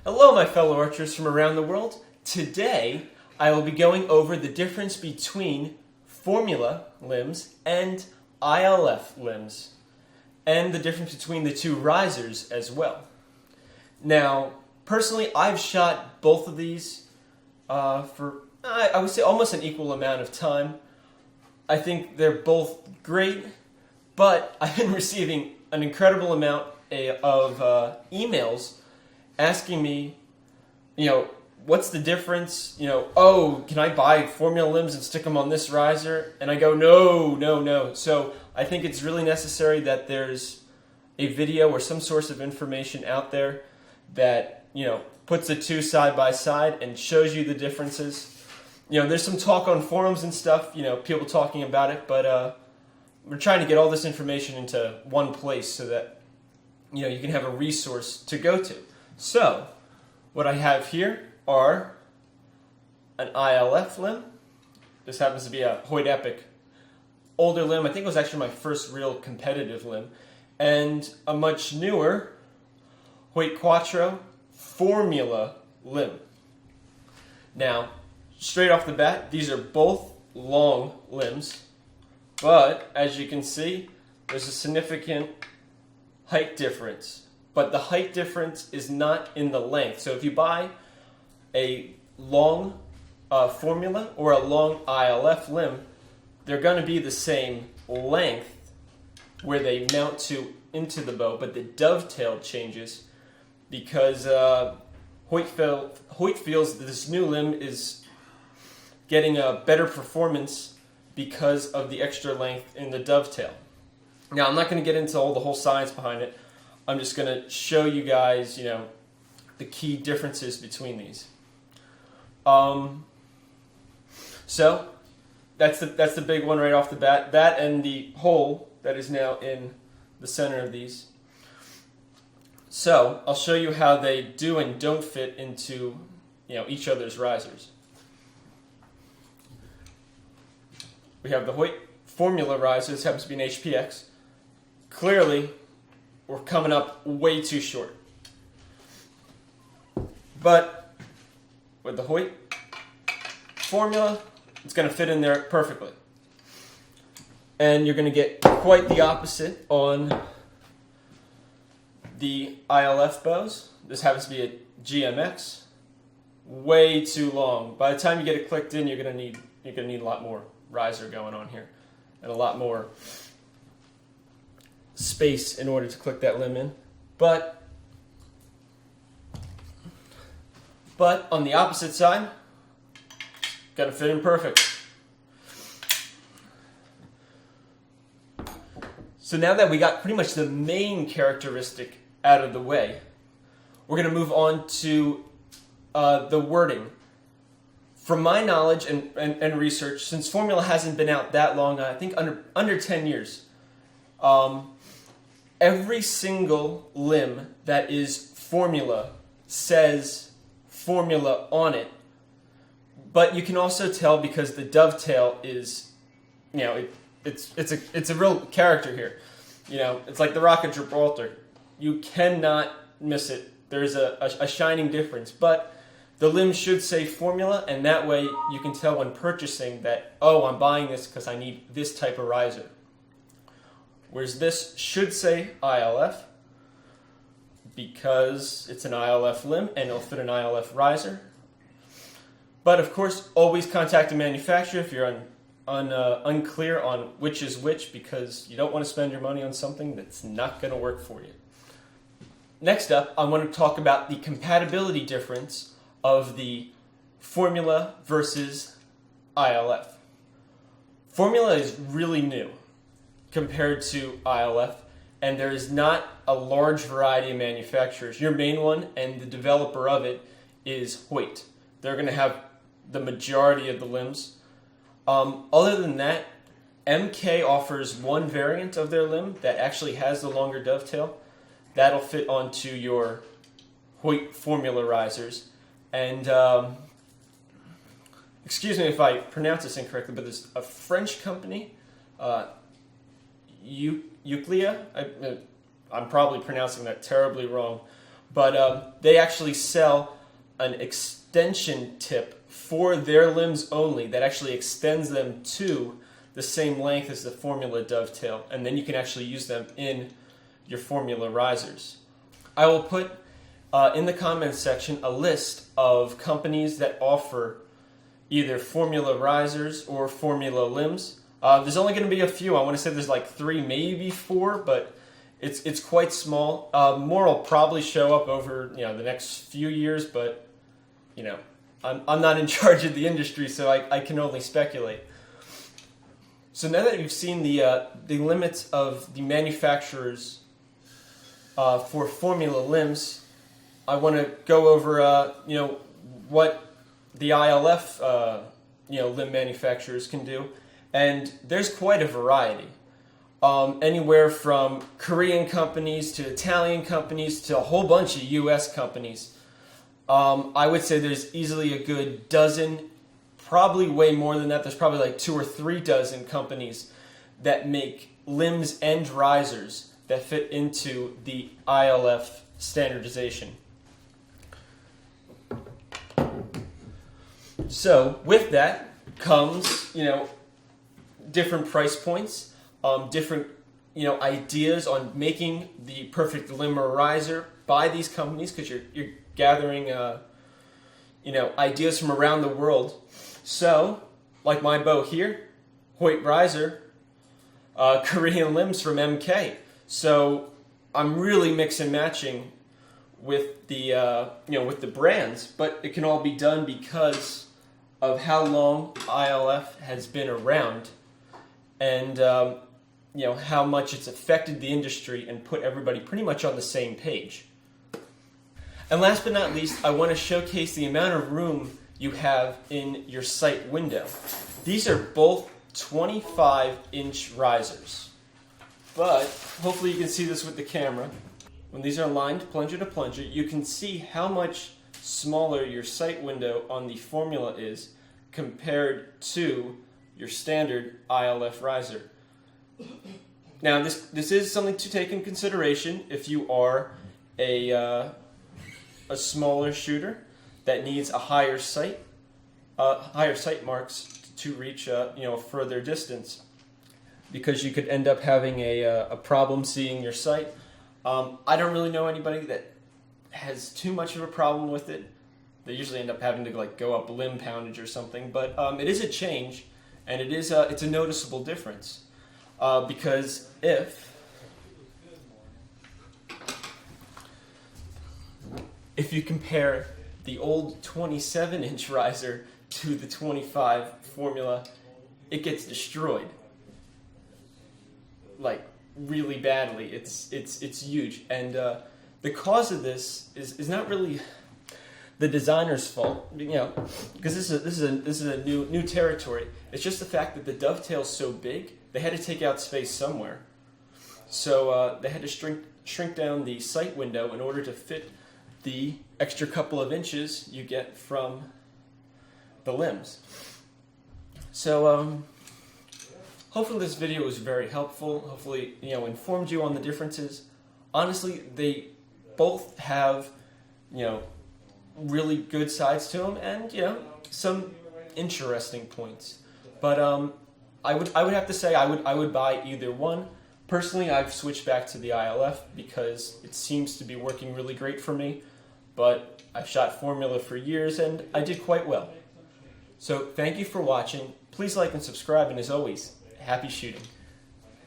Hello, my fellow archers from around the world. Today, I will be going over the difference between Formula limbs and ILF limbs, and the difference between the two risers as well. Now, personally, I've shot both of these for, I would say, almost an equal amount of time. I think they're both great, but I've been receiving an incredible amount of emails asking me, what's the difference? Oh, can I buy Formula limbs and stick them on this riser? And I go, no. So I think it's really necessary that there's a video or some source of information out there that, puts the two side by side and shows you the differences. There's some talk on forums and stuff, people talking about it, but we're trying to get all this information into one place so that, you can have a resource to go to. So, what I have here are an ILF limb. This happens to be a Hoyt Epic older limb. I think it was actually my first real competitive limb. And a much newer Hoyt Quattro Formula limb. Now, straight off the bat, these are both long limbs, but as you can see, there's a significant height difference. But the height difference is not in the length. So if you buy a long Formula or a long ILF limb, they're going to be the same length where they mount to into the bow, but the dovetail changes because Hoyt feels that this new limb is getting a better performance because of the extra length in the dovetail. Now, I'm not going to get into all the whole science behind it. I'm just going to show you guys, the key differences between these. So that's the big one right off the bat. That and the hole that is now in the center of these. So I'll show you how they do and don't fit into, each other's risers. We have the Hoyt Formula riser. This happens to be an HPX. Clearly, we're coming up way too short. But with the Hoyt Formula, it's going to fit in there perfectly. And you're going to get quite the opposite on the ILF bows. This happens to be a GMX. Way too long. By the time you get it clicked in, you're going to need a lot more riser going on here and a lot more space in order to click that limb in. But on the opposite side, gotta fit in perfect. So now that we got pretty much the main characteristic out of the way, we're gonna move on to the wording. From my knowledge and research, since Formula hasn't been out that long, I think under 10 years, every single limb that is Formula says Formula on it, but you can also tell because the dovetail is, it's a real character here. It's like the Rock of Gibraltar. You cannot miss it. There's a shining difference, but the limb should say Formula, and that way you can tell when purchasing that, oh, I'm buying this because I need this type of riser. Whereas this should say ILF because it's an ILF limb and it'll fit an ILF riser. But of course, always contact the manufacturer if you're unclear on which is which, because you don't want to spend your money on something that's not going to work for you. Next up, I want to talk about the compatibility difference of the Formula versus ILF. Formula is really new compared to ILF, and there is not a large variety of manufacturers. Your main one and the developer of it is Hoyt. They're going to have the majority of the limbs. Other than that, MK offers one variant of their limb that actually has the longer dovetail. That'll fit onto your Hoyt Formula risers. And excuse me if I pronounce this incorrectly, but there's a French company, Uukha. I'm probably pronouncing that terribly wrong, but they actually sell an extension tip for their limbs only that actually extends them to the same length as the Formula dovetail, and then you can actually use them in your Formula risers. I will put in the comments section a list of companies that offer either Formula risers or Formula limbs. There's only going to be a few. I want to say there's like 3, maybe 4, but it's quite small. More will probably show up over the next few years, but I'm not in charge of the industry, so I can only speculate. So now that you've seen the limits of the manufacturers for Formula limbs, I want to go over what the ILF limb manufacturers can do, and there's quite a variety. Anywhere from Korean companies to Italian companies to a whole bunch of US companies. I would say there's easily a good dozen, probably way more than that. There's probably like 2 or 3 dozen companies that make limbs and risers that fit into the ILF standardization. So with that comes, different price points, different, ideas on making the perfect limb or riser by these companies, because you're gathering, ideas from around the world. So, like my bow here, Hoyt riser, Korean limbs from MK. So I'm really mix and matching with the with the brands, but it can all be done because of how long ILF has been around, and how much it's affected the industry and put everybody pretty much on the same page. And last but not least, I want to showcase the amount of room you have in your sight window. These are both 25-inch risers, but hopefully you can see this with the camera. When these are aligned plunger to plunger, you can see how much smaller your sight window on the Formula is compared to your standard ILF riser. Now, this is something to take in consideration if you are a smaller shooter that needs a higher sight marks to reach a further distance, because you could end up having a problem seeing your sight. I don't really know anybody that has too much of a problem with it. They usually end up having to go up limb poundage or something, but it is a change, and it's a noticeable difference, because if you compare the old 27-inch riser to the 25 Formula, it gets destroyed, like really badly. It's huge, and the cause of this is not really the designer's fault, because this is a new territory. It's just the fact that the dovetail's so big, they had to take out space somewhere, so they had to shrink down the sight window in order to fit the extra couple of inches you get from the limbs. So hopefully this video was very helpful. Hopefully informed you on the differences. Honestly, they both have really good sides to them, and some interesting points. But I would have to say I would buy either one. Personally, I've switched back to the ILF because it seems to be working really great for me. But I've shot Formula for years, and I did quite well. So thank you for watching. Please like and subscribe, and as always, happy shooting.